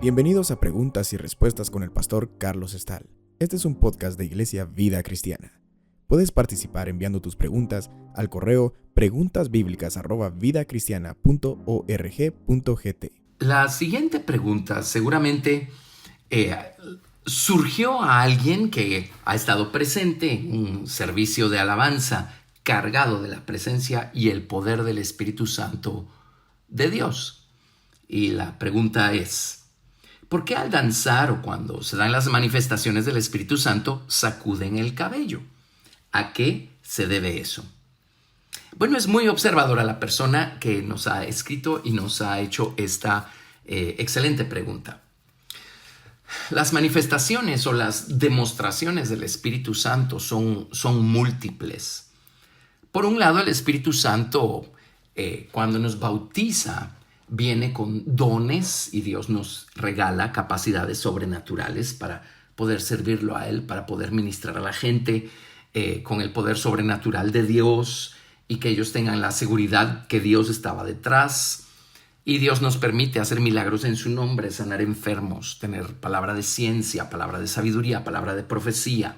Bienvenidos a Preguntas y Respuestas con el pastor Carlos Estal. Este es un podcast de Iglesia Vida Cristiana. Puedes participar enviando tus preguntas al correo preguntasbiblicas@vidacristiana.org.gt. La siguiente pregunta seguramente surgió a alguien que ha estado presente en un servicio de alabanza cargado de la presencia y el poder del Espíritu Santo de Dios. Y la pregunta es: ¿por qué al danzar o cuando se dan las manifestaciones del Espíritu Santo sacuden el cabello? ¿A qué se debe eso? Bueno, es muy observadora la persona que nos ha escrito y nos ha hecho esta excelente pregunta. Las manifestaciones o las demostraciones del Espíritu Santo son múltiples. Por un lado, el Espíritu Santo, cuando nos bautiza, viene con dones y Dios nos regala capacidades sobrenaturales para poder servirlo a Él, para poder ministrar a la gente con el poder sobrenatural de Dios y que ellos tengan la seguridad que Dios estaba detrás. Y Dios nos permite hacer milagros en su nombre, sanar enfermos, tener palabra de ciencia, palabra de sabiduría, palabra de profecía.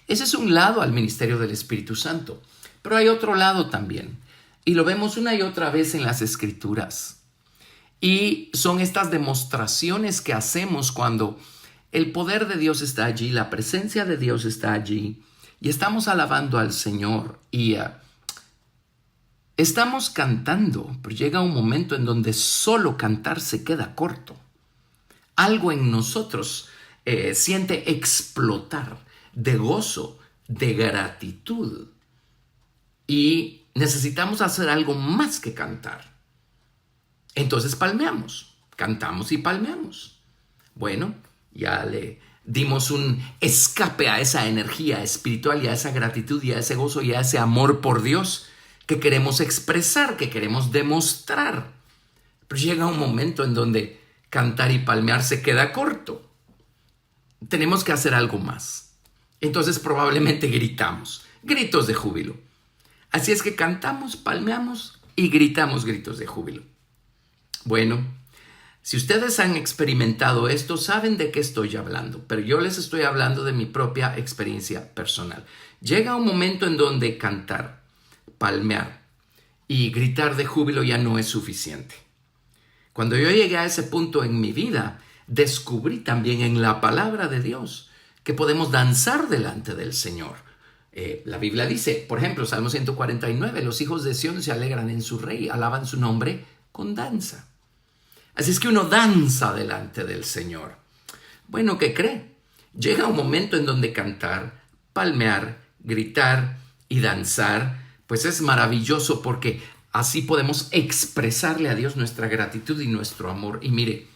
Ese es un lado al ministerio del Espíritu Santo. Pero hay otro lado también, y lo vemos una y otra vez en las Escrituras. Y son estas demostraciones que hacemos cuando el poder de Dios está allí, la presencia de Dios está allí, y estamos alabando al Señor y estamos cantando, pero llega un momento en donde solo cantar se queda corto. Algo en nosotros siente explotar de gozo, de gratitud, y necesitamos hacer algo más que cantar. Entonces palmeamos, cantamos y palmeamos. Bueno, ya le dimos un escape a esa energía espiritual y a esa gratitud y a ese gozo y a ese amor por Dios que queremos expresar, que queremos demostrar. Pero llega un momento en donde cantar y palmear se queda corto. Tenemos que hacer algo más. Entonces probablemente gritamos, gritos de júbilo. Así es que cantamos, palmeamos y gritamos gritos de júbilo. Bueno, si ustedes han experimentado esto, saben de qué estoy hablando, pero yo les estoy hablando de mi propia experiencia personal. Llega un momento en donde cantar, palmear y gritar de júbilo ya no es suficiente. Cuando yo llegué a ese punto en mi vida, descubrí también en la palabra de Dios que podemos danzar delante del Señor. La Biblia dice, por ejemplo, Salmo 149, los hijos de Sión se alegran en su rey, alaban su nombre con danza. Así es que uno danza delante del Señor. Bueno, ¿qué cree? Llega un momento en donde cantar, palmear, gritar y danzar, pues es maravilloso porque así podemos expresarle a Dios nuestra gratitud y nuestro amor. Y mire,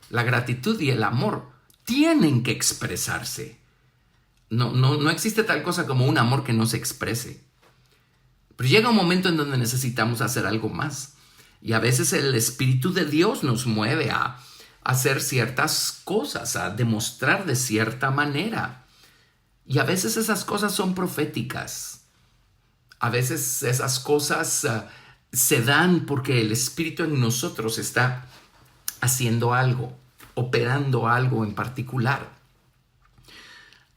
la gratitud y el amor tienen que expresarse. No existe tal cosa como un amor que no se exprese. Pero llega un momento en donde necesitamos hacer algo más. Y a veces el Espíritu de Dios nos mueve a hacer ciertas cosas, a demostrar de cierta manera. Y a veces esas cosas son proféticas. A veces esas cosas se dan porque el Espíritu en nosotros está haciendo algo, operando algo en particular.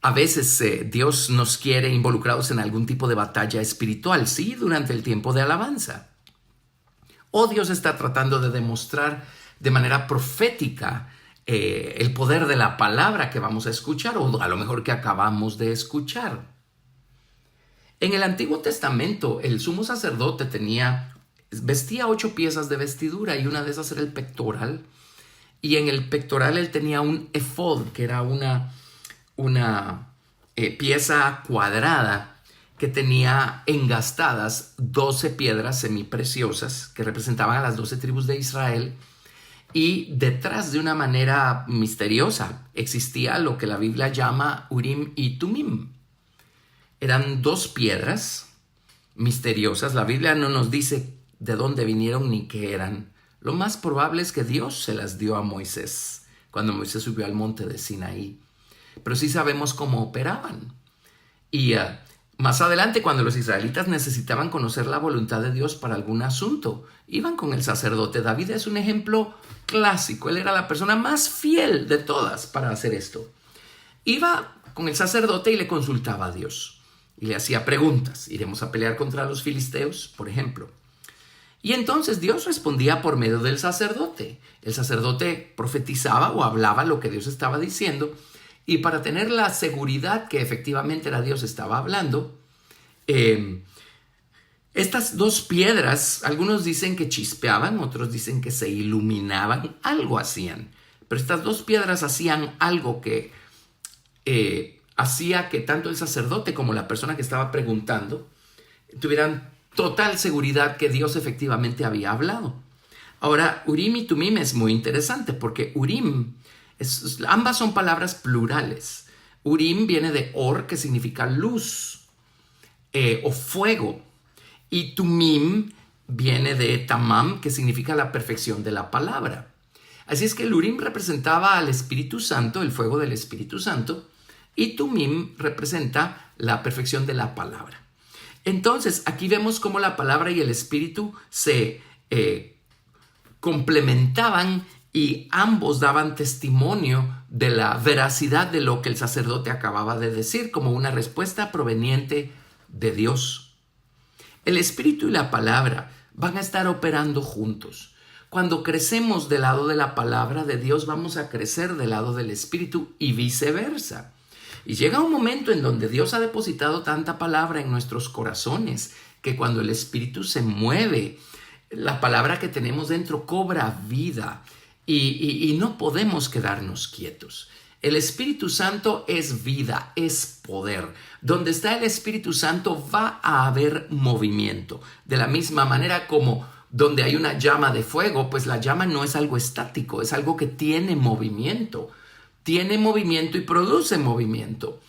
A veces Dios nos quiere involucrados en algún tipo de batalla espiritual, sí, durante el tiempo de alabanza. O Dios está tratando de demostrar de manera profética el poder de la palabra que vamos a escuchar o a lo mejor que acabamos de escuchar. En el Antiguo Testamento, el sumo sacerdote vestía 8 piezas de vestidura y una de esas era el pectoral. Y en el pectoral él tenía un efod, que era una pieza cuadrada que tenía engastadas 12 piedras semipreciosas que representaban a las 12 tribus de Israel, y detrás, de una manera misteriosa, existía lo que la Biblia llama Urim y Tumim. Eran 2 piedras misteriosas. La Biblia no nos dice de dónde vinieron ni qué eran. Lo más probable es que Dios se las dio a Moisés cuando Moisés subió al monte de Sinaí. Pero sí sabemos cómo operaban. Y Más adelante, cuando los israelitas necesitaban conocer la voluntad de Dios para algún asunto, iban con el sacerdote. David es un ejemplo clásico. Él era la persona más fiel de todas para hacer esto. Iba con el sacerdote y le consultaba a Dios. Y le hacía preguntas. ¿Iremos a pelear contra los filisteos, por ejemplo? Y entonces Dios respondía por medio del sacerdote. El sacerdote profetizaba o hablaba lo que Dios estaba diciendo. Y para tener la seguridad que efectivamente era Dios estaba hablando, estas dos piedras, algunos dicen que chispeaban, otros dicen que se iluminaban, algo hacían. Pero estas dos piedras hacían algo que hacía que tanto el sacerdote como la persona que estaba preguntando tuvieran total seguridad que Dios efectivamente había hablado. Ahora, Urim y Tumim es muy interesante porque Urim, ambas son palabras plurales. Urim viene de Or, que significa luz o fuego. Y Tumim viene de Tamam, que significa la perfección de la palabra. Así es que el Urim representaba al Espíritu Santo, el fuego del Espíritu Santo, y Tumim representa la perfección de la palabra. Entonces, aquí vemos cómo la palabra y el Espíritu se complementaban y ambos daban testimonio de la veracidad de lo que el sacerdote acababa de decir, como una respuesta proveniente de Dios. El Espíritu y la palabra van a estar operando juntos. Cuando crecemos del lado de la palabra de Dios, vamos a crecer del lado del Espíritu y viceversa. Y llega un momento en donde Dios ha depositado tanta palabra en nuestros corazones que cuando el Espíritu se mueve, la palabra que tenemos dentro cobra vida y no podemos quedarnos quietos. El Espíritu Santo es vida, es poder. Donde está el Espíritu Santo va a haber movimiento. De la misma manera como donde hay una llama de fuego, pues la llama no es algo estático, es algo que tiene movimiento. Tiene movimiento y produce movimiento.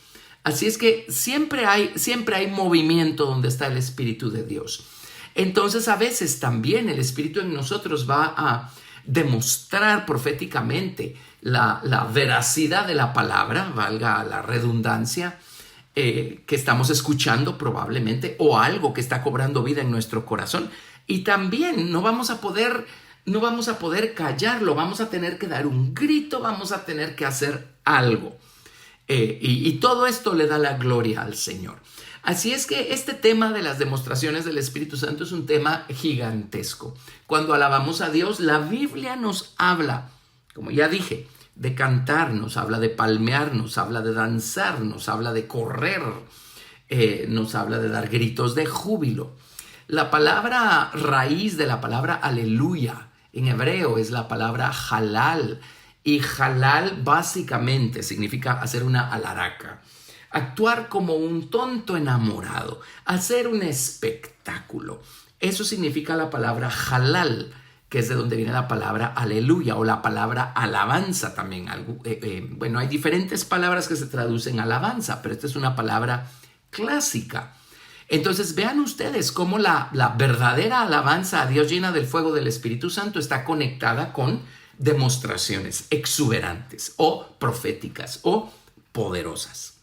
Así es que siempre hay movimiento donde está el Espíritu de Dios. Entonces a veces también el Espíritu en nosotros va a demostrar proféticamente la veracidad de la palabra, valga la redundancia, que estamos escuchando probablemente, o algo que está cobrando vida en nuestro corazón. Y también no vamos a poder callarlo, vamos a tener que dar un grito, vamos a tener que hacer algo. Y todo esto le da la gloria al Señor. Así es que este tema de las demostraciones del Espíritu Santo es un tema gigantesco. Cuando alabamos a Dios, la Biblia nos habla, como ya dije, de cantar, nos habla de palmear, nos habla de danzar, nos habla de correr, nos habla de dar gritos de júbilo. La palabra raíz de la palabra aleluya en hebreo es la palabra halal, y halal básicamente significa hacer una alaraca, actuar como un tonto enamorado, hacer un espectáculo. Eso significa la palabra halal, que es de donde viene la palabra aleluya o la palabra alabanza también. Bueno, hay diferentes palabras que se traducen alabanza, pero esta es una palabra clásica. Entonces vean ustedes cómo la verdadera alabanza a Dios llena del fuego del Espíritu Santo está conectada con demostraciones exuberantes o proféticas o poderosas.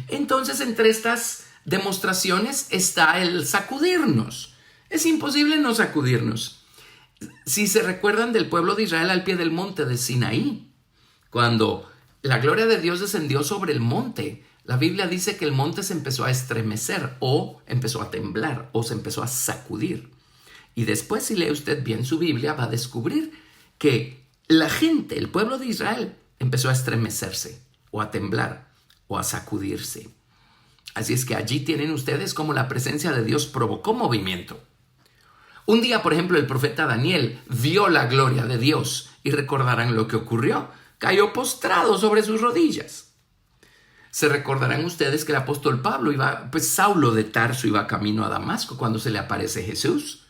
Entonces entre estas demostraciones está el sacudirnos. Es imposible no sacudirnos. Si se recuerdan del pueblo de Israel al pie del monte de Sinaí, cuando la gloria de Dios descendió sobre el monte, la Biblia dice que el monte se empezó a estremecer o empezó a temblar o se empezó a sacudir. Y después, si lee usted bien su Biblia, va a descubrir que la gente, el pueblo de Israel, empezó a estremecerse o a temblar o a sacudirse. Así es que allí tienen ustedes cómo la presencia de Dios provocó movimiento. Un día, por ejemplo, el profeta Daniel vio la gloria de Dios y recordarán lo que ocurrió. Cayó postrado sobre sus rodillas. Se recordarán ustedes que el apóstol Pablo Saulo de Tarso iba camino a Damasco cuando se le aparece Jesús.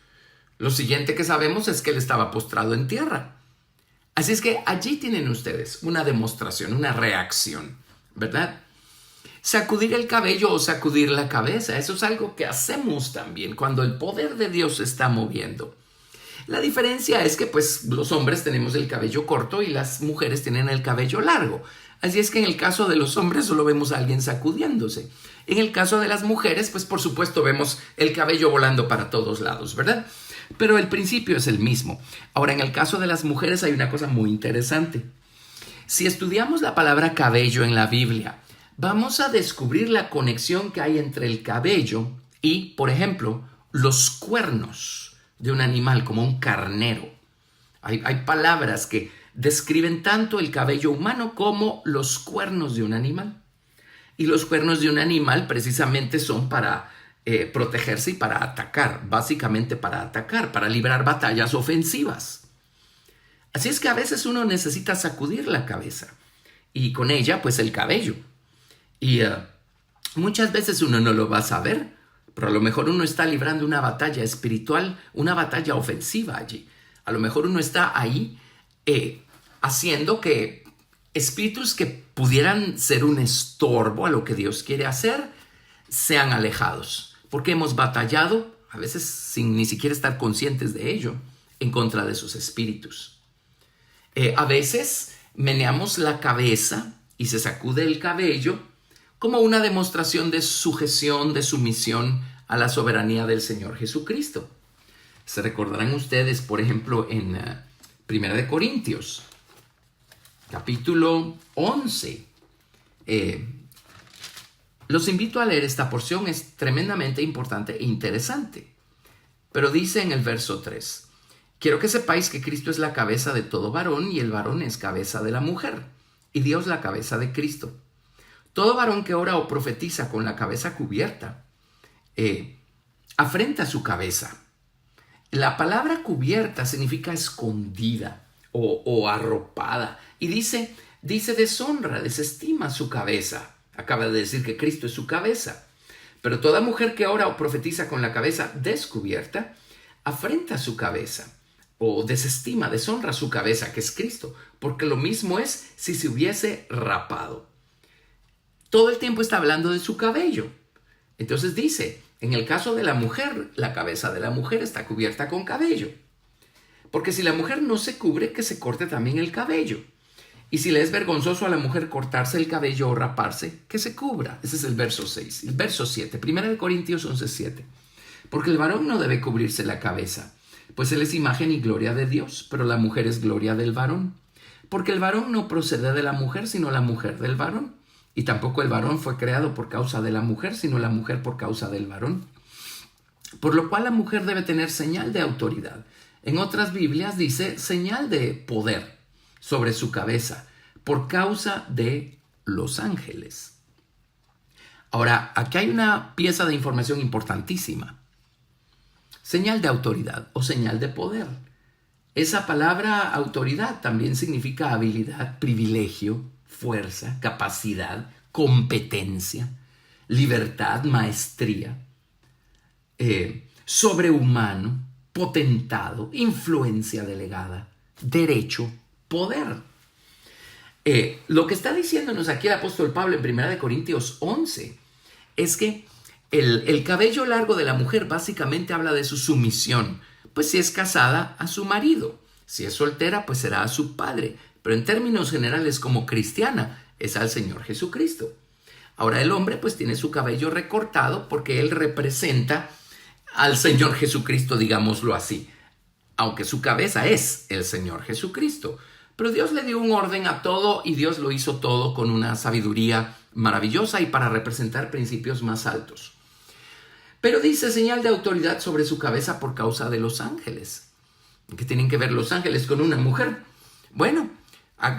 Lo siguiente que sabemos es que él estaba postrado en tierra. Así es que allí tienen ustedes una demostración, una reacción, ¿verdad? Sacudir el cabello o sacudir la cabeza, eso es algo que hacemos también cuando el poder de Dios se está moviendo. La diferencia es que los hombres tenemos el cabello corto y las mujeres tienen el cabello largo. Así es que en el caso de los hombres solo vemos a alguien sacudiéndose. En el caso de las mujeres, pues por supuesto vemos el cabello volando para todos lados, ¿verdad? Pero el principio es el mismo. Ahora, en el caso de las mujeres hay una cosa muy interesante. Si estudiamos la palabra cabello en la Biblia, vamos a descubrir la conexión que hay entre el cabello y, por ejemplo, los cuernos de un animal como un carnero. Hay palabras que describen tanto el cabello humano como los cuernos de un animal. Y los cuernos de un animal precisamente son para protegerse y para atacar, básicamente para atacar, para librar batallas ofensivas. Así es que a veces uno necesita sacudir la cabeza y con ella pues el cabello. Y muchas veces uno no lo va a saber, pero a lo mejor uno está librando una batalla espiritual, una batalla ofensiva allí. A lo mejor uno está ahí haciendo que espíritus que pudieran ser un estorbo a lo que Dios quiere hacer sean alejados. Porque hemos batallado, a veces sin ni siquiera estar conscientes de ello, en contra de esos espíritus. A veces meneamos la cabeza y se sacude el cabello como una demostración de sujeción, de sumisión a la soberanía del Señor Jesucristo. Se recordarán ustedes, por ejemplo, en 1 Corintios, capítulo 11. Los invito a leer esta porción, es tremendamente importante e interesante. Pero dice en el verso 3, quiero que sepáis que Cristo es la cabeza de todo varón y el varón es cabeza de la mujer, y Dios la cabeza de Cristo. Todo varón que ora o profetiza con la cabeza cubierta, afrenta su cabeza. La palabra cubierta significa escondida o arropada. Y dice deshonra, desestima su cabeza. Acaba de decir que Cristo es su cabeza. Pero toda mujer que ora o profetiza con la cabeza descubierta, afrenta su cabeza o desestima, deshonra su cabeza, que es Cristo. Porque lo mismo es si se hubiese rapado. Todo el tiempo está hablando de su cabello. Entonces dice, en el caso de la mujer, la cabeza de la mujer está cubierta con cabello. Porque si la mujer no se cubre, que se corte también el cabello. Y si le es vergonzoso a la mujer cortarse el cabello o raparse, que se cubra. Ese es el verso 6. El verso 7, 1 Corintios 11:7. Porque el varón no debe cubrirse la cabeza, pues él es imagen y gloria de Dios, pero la mujer es gloria del varón. Porque el varón no procede de la mujer, sino la mujer del varón. Y tampoco el varón fue creado por causa de la mujer, sino la mujer por causa del varón. Por lo cual la mujer debe tener señal de autoridad. En otras Biblias dice señal de poder sobre su cabeza, por causa de los ángeles. Ahora, aquí hay una pieza de información importantísima. Señal de autoridad o señal de poder. Esa palabra autoridad también significa habilidad, privilegio, fuerza, capacidad, competencia, libertad, maestría, sobrehumano, potentado, influencia delegada, derecho, poder. Lo que está diciéndonos aquí el apóstol Pablo en 1 Corintios 11 es que el cabello largo de la mujer básicamente habla de su sumisión. Pues si es casada, a su marido. Si es soltera, pues será a su padre. Pero en términos generales, como cristiana, es al Señor Jesucristo. Ahora el hombre pues tiene su cabello recortado porque él representa al Señor Jesucristo, digámoslo así. Aunque su cabeza es el Señor Jesucristo. Pero Dios le dio un orden a todo y Dios lo hizo todo con una sabiduría maravillosa y para representar principios más altos. Pero dice señal de autoridad sobre su cabeza por causa de los ángeles. ¿Qué tienen que ver los ángeles con una mujer? Bueno,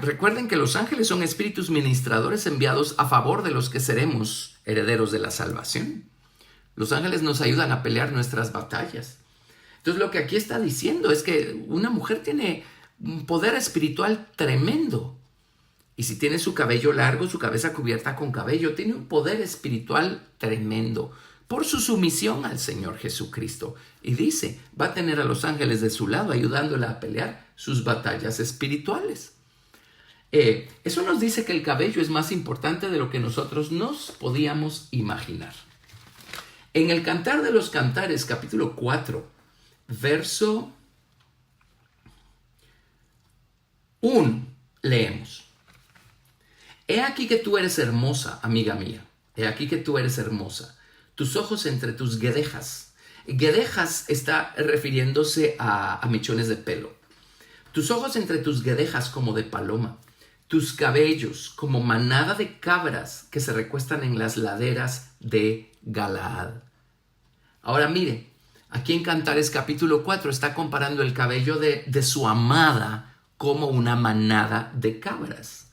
recuerden que los ángeles son espíritus ministradores enviados a favor de los que seremos herederos de la salvación. Los ángeles nos ayudan a pelear nuestras batallas. Entonces lo que aquí está diciendo es que una mujer tiene un poder espiritual tremendo. Y si tiene su cabello largo, su cabeza cubierta con cabello, tiene un poder espiritual tremendo por su sumisión al Señor Jesucristo. Y dice, va a tener a los ángeles de su lado ayudándola a pelear sus batallas espirituales. Eso nos dice que el cabello es más importante de lo que nosotros nos podíamos imaginar. En el Cantar de los Cantares, capítulo 4, verso 1, leemos. He aquí que tú eres hermosa, amiga mía. He aquí que tú eres hermosa. Tus ojos entre tus guedejas. Guedejas está refiriéndose a mechones de pelo. Tus ojos entre tus guedejas como de paloma. Tus cabellos como manada de cabras que se recuestan en las laderas de Galaad. Ahora mire, aquí en Cantares capítulo 4 está comparando el cabello de su amada como una manada de cabras.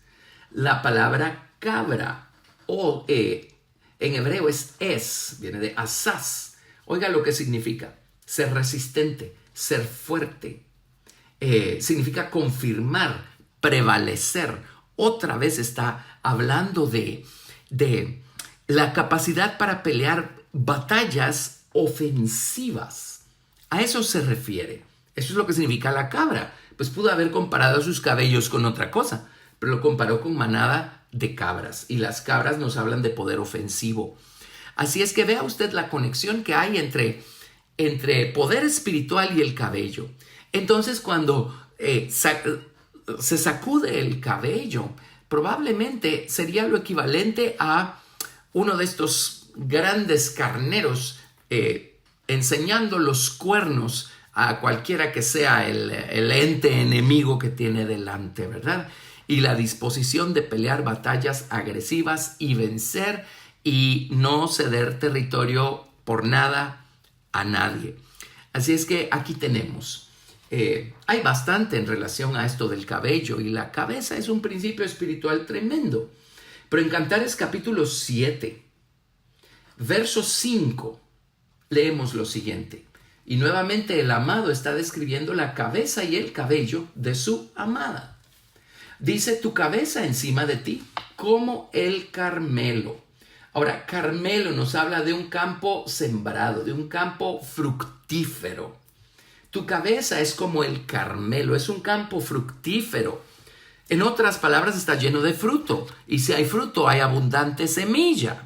La palabra cabra en hebreo es, viene de asaz. Oiga lo que significa: ser resistente, ser fuerte. Significa confirmar, prevalecer. Otra vez está hablando de la capacidad para pelear batallas ofensivas. A eso se refiere. Eso es lo que significa la cabra. Pues pudo haber comparado sus cabellos con otra cosa, pero lo comparó con manada de cabras. Y las cabras nos hablan de poder ofensivo. Así es que vea usted la conexión que hay entre poder espiritual y el cabello. Entonces, cuando se sacude el cabello, probablemente sería lo equivalente a uno de estos grandes carneros enseñando los cuernos a cualquiera que sea el ente enemigo que tiene delante, ¿verdad? Y la disposición de pelear batallas agresivas y vencer y no ceder territorio por nada a nadie. Así es que aquí tenemos, hay bastante en relación a esto del cabello, y la cabeza es un principio espiritual tremendo. Pero en Cantares capítulo 7, verso 5, leemos lo siguiente. Y nuevamente el amado está describiendo la cabeza y el cabello de su amada. Dice: tu cabeza encima de ti como el Carmelo. Ahora, Carmelo nos habla de un campo sembrado, de un campo fructífero. Tu cabeza es como el Carmelo, es un campo fructífero. En otras palabras, está lleno de fruto. Y si hay fruto, hay abundante semilla.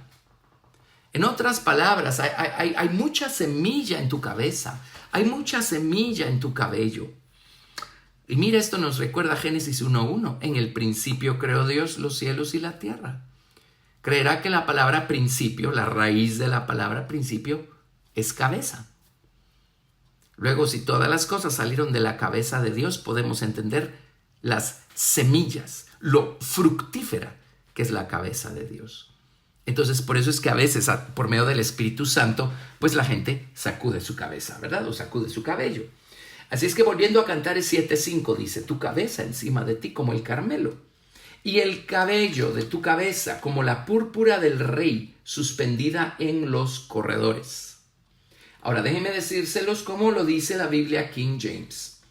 En otras palabras, hay mucha semilla en tu cabeza. Hay mucha semilla en tu cabello. Y mira, esto nos recuerda a Génesis 1:1. En el principio creó Dios los cielos y la tierra. Creerá que la palabra principio, la raíz de la palabra principio, es cabeza. Luego, si todas las cosas salieron de la cabeza de Dios, podemos entender las semillas, lo fructífera que es la cabeza de Dios. Entonces, por eso es que a veces, por medio del Espíritu Santo, pues la gente sacude su cabeza, ¿verdad? O sacude su cabello. Así es que volviendo a Cantares 7:5 dice: tu cabeza encima de ti como el Carmelo, y el cabello de tu cabeza como la púrpura del rey suspendida en los corredores. Ahora déjenme decírselos como lo dice la Biblia King James.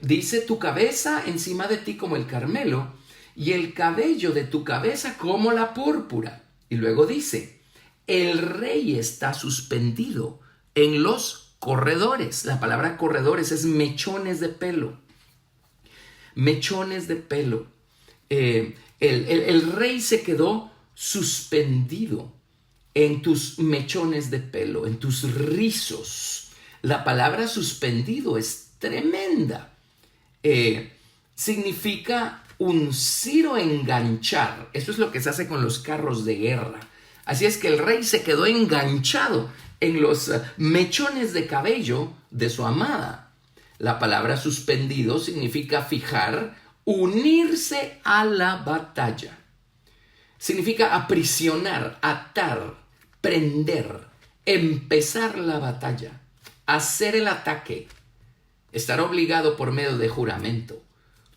Dice: tu cabeza encima de ti como el Carmelo, y el cabello de tu cabeza como la púrpura. Y luego dice: el rey está suspendido en los corredores. La palabra corredores es mechones de pelo. Mechones de pelo. El rey se quedó suspendido en tus mechones de pelo, en tus rizos. La palabra suspendido es tremenda. Significa uncir o enganchar. Eso es lo que se hace con los carros de guerra. Así es que el rey se quedó enganchado en los mechones de cabello de su amada. La palabra suspendido significa fijar, unirse a la batalla. Significa aprisionar, atar, prender, empezar la batalla, hacer el ataque, estar obligado por medio de juramento.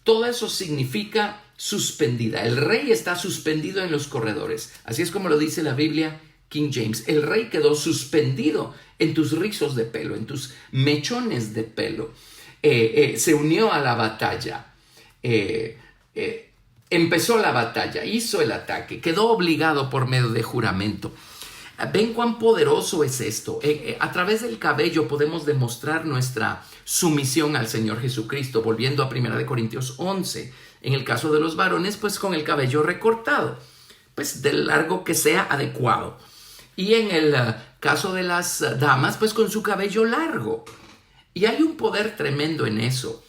Todo eso significa suspendida. El rey está suspendido en los corredores. Así es como lo dice la Biblia King James. El rey quedó suspendido en tus rizos de pelo, en tus mechones de pelo. Se unió a la batalla. Empezó la batalla, hizo el ataque, quedó obligado por medio de juramento. Ven cuán poderoso es esto. A través del cabello podemos demostrar nuestra sumisión al Señor Jesucristo. Volviendo a 1 Corintios 11, en el caso de los varones, pues con el cabello recortado, pues del largo que sea adecuado. Y en el caso de las damas, pues con su cabello largo. Y hay un poder tremendo en eso.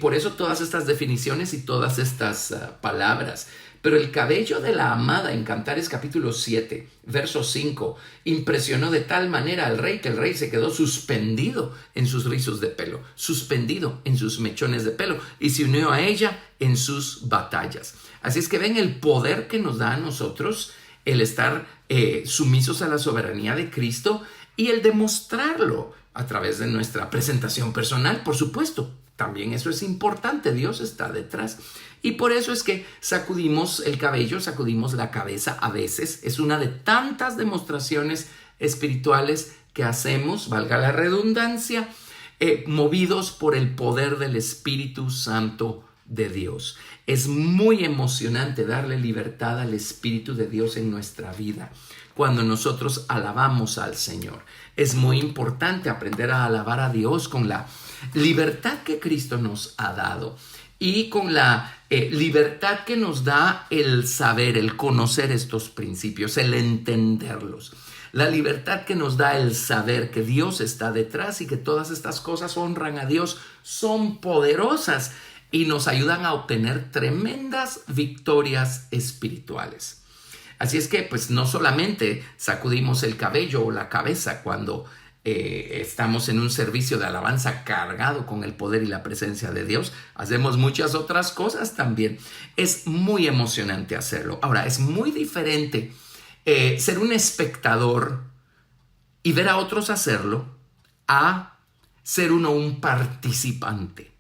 Por eso todas estas definiciones y todas estas palabras. Pero el cabello de la amada en Cantares capítulo 7, verso 5, impresionó de tal manera al rey que el rey se quedó suspendido en sus rizos de pelo, suspendido en sus mechones de pelo y se unió a ella en sus batallas. Así es que ven el poder que nos da a nosotros el estar sumisos a la soberanía de Cristo y el demostrarlo a través de nuestra presentación personal, por supuesto. También eso es importante, Dios está detrás. Y por eso es que sacudimos el cabello, sacudimos la cabeza a veces. Es una de tantas demostraciones espirituales que hacemos, valga la redundancia, movidos por el poder del Espíritu Santo de Dios. Es muy emocionante darle libertad al Espíritu de Dios en nuestra vida cuando nosotros alabamos al Señor. Es muy importante aprender a alabar a Dios con la libertad que Cristo nos ha dado y con la libertad que nos da el saber, el conocer estos principios, el entenderlos. La libertad que nos da el saber que Dios está detrás y que todas estas cosas honran a Dios, son poderosas y nos ayudan a obtener tremendas victorias espirituales. Así es que pues no solamente sacudimos el cabello o la cabeza cuando estamos en un servicio de alabanza cargado con el poder y la presencia de Dios, hacemos muchas otras cosas también. Es muy emocionante hacerlo. Ahora, es muy diferente ser un espectador y ver a otros hacerlo a ser uno un participante.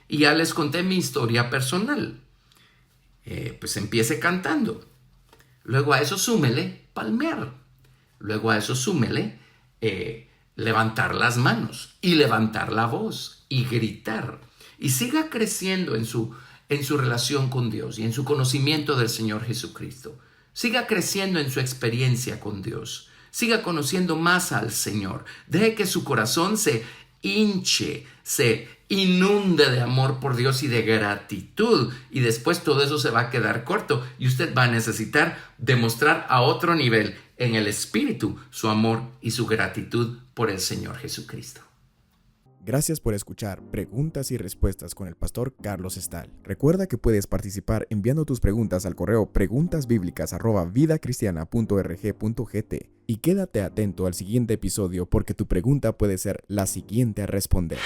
Y ya les conté mi historia personal. Pues empiece cantando. Luego a eso súmele palmear. Luego a eso súmele levantar las manos y levantar la voz y gritar. Y siga creciendo en su relación con Dios y en su conocimiento del Señor Jesucristo. Siga creciendo en su experiencia con Dios. Siga conociendo más al Señor. Deje que su corazón se hinche, se inunde de amor por Dios y de gratitud, y después todo eso se va a quedar corto y usted va a necesitar demostrar a otro nivel en el espíritu su amor y su gratitud por el Señor Jesucristo. Gracias por escuchar Preguntas y Respuestas con el pastor Carlos Estal. Recuerda que puedes participar enviando tus preguntas al correo preguntasbiblicas@vidacristiana.org.gt y quédate atento al siguiente episodio porque tu pregunta puede ser la siguiente a responder.